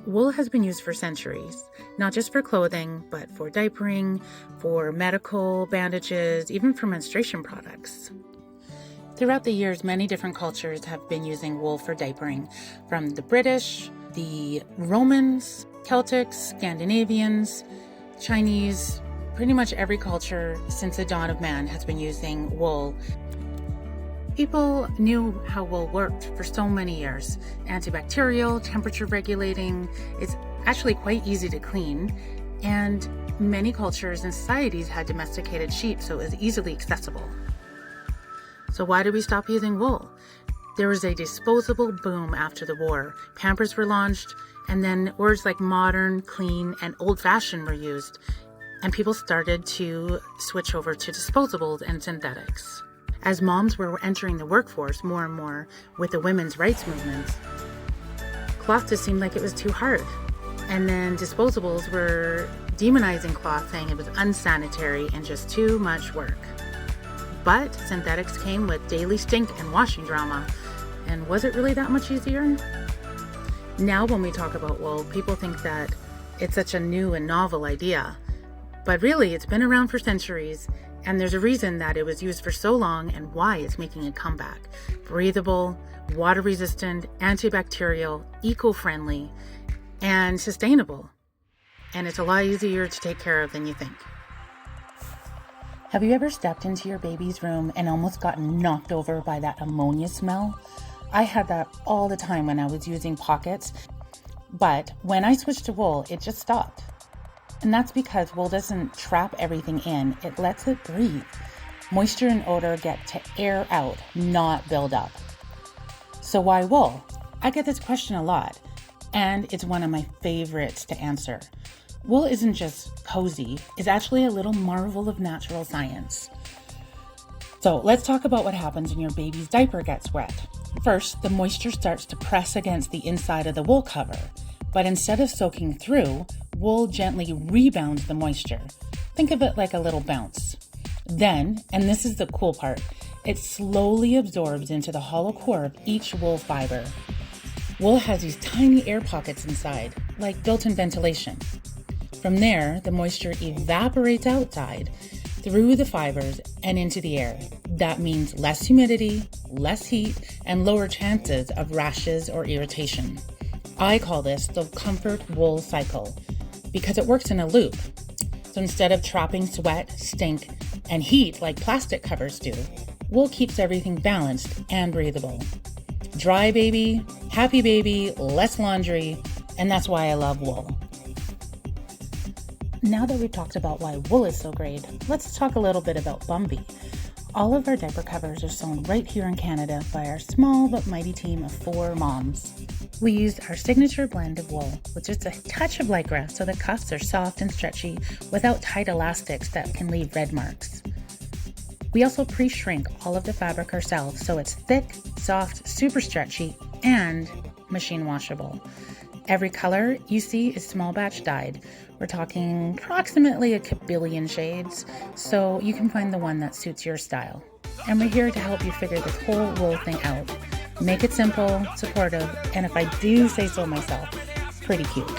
Wool has been used for centuries, not just for clothing, but for diapering, for medical bandages, even for menstruation products. Throughout the years, many different cultures have been using wool for diapering, from the British, the Romans, Celtics, Scandinavians, Chinese. Pretty much every culture since the dawn of man has been using wool. People knew how wool worked for so many years. Antibacterial, temperature regulating, it's actually quite easy to clean, and many cultures and societies had domesticated sheep, so it was easily accessible. So why did we stop using wool? There was a disposable boom after the war. Pampers were launched, and then words like modern, clean, and old-fashioned were used, and people started to switch over to disposables and synthetics. As moms were entering the workforce more and more with the women's rights movements, cloth just seemed like it was too hard. And then disposables were demonizing cloth, saying it was unsanitary and just too much work. But synthetics came with daily stink and washing drama. And was it really that much easier? Now when we talk about wool, people think that it's such a new and novel idea. But really, it's been around for centuries, and there's a reason that it was used for so long and why it's making a comeback. Breathable, water-resistant, antibacterial, eco-friendly, and sustainable. And it's a lot easier to take care of than you think. Have you ever stepped into your baby's room and almost gotten knocked over by that ammonia smell? I had that all the time when I was using pockets, but when I switched to wool, it just stopped. And that's because wool doesn't trap everything in, it lets it breathe. Moisture and odor get to air out, not build up. So why wool? I get this question a lot, and it's one of my favorites to answer. Wool isn't just cozy, it's actually a little marvel of natural science. So let's talk about what happens when your baby's diaper gets wet. First, the moisture starts to press against the inside of the wool cover, but instead of soaking through, wool gently rebounds the moisture. Think of it like a little bounce. Then, and this is the cool part, it slowly absorbs into the hollow core of each wool fiber. Wool has these tiny air pockets inside, like built-in ventilation. From there, the moisture evaporates outside, through the fibers and into the air. That means less humidity, less heat, and lower chances of rashes or irritation. I call this the comfort wool cycle because it works in a loop. So instead of trapping sweat, stink, and heat like plastic covers do, wool keeps everything balanced and breathable. Dry baby, happy baby, less laundry, and that's why I love wool. Now that we've talked about why wool is so great, let's talk a little bit about Bumby. All of our diaper covers are sewn right here in Canada by our small but mighty team of 4 moms. We used our signature blend of wool with just a touch of lycra so the cuffs are soft and stretchy without tight elastics that can leave red marks. We also pre-shrink all of the fabric ourselves so it's thick, soft, super stretchy, and machine washable. Every color you see is small batch dyed. We're talking approximately a kabillion shades, so you can find the one that suits your style. And we're here to help you figure this whole wool thing out. Make it simple, supportive, and if I do say so myself, pretty cute.